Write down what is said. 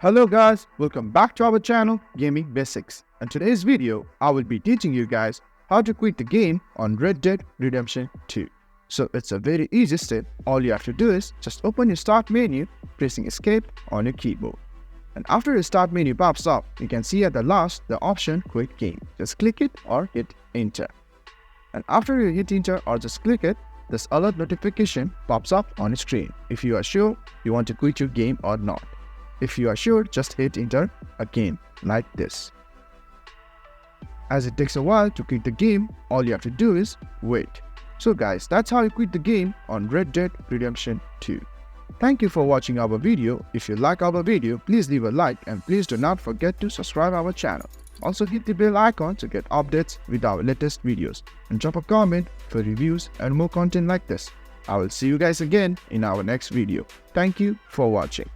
Hello guys, welcome back to our channel Gaming Basics. In today's video, I will be teaching you guys how to quit the game on Red Dead Redemption 2. So it's a very easy step. All you have to do is just open your start menu, pressing escape on your keyboard. And after your start menu pops up, you can see at the last the option quit game. Just click it or hit enter. And after you hit enter or just click it, this alert notification pops up on your screen if you are sure you want to quit your game or not. If you are sure, just hit enter again like this. As it takes a while to quit the game, all you have to do is wait. So guys, that's how you quit the game on Red Dead Redemption 2. Thank you for watching our video. If you like our video, please leave a like and please do not forget to subscribe our channel. Also hit the bell icon to get updates with our latest videos and drop a comment for reviews and more content like this. I will see you guys again in our next video. Thank you for watching.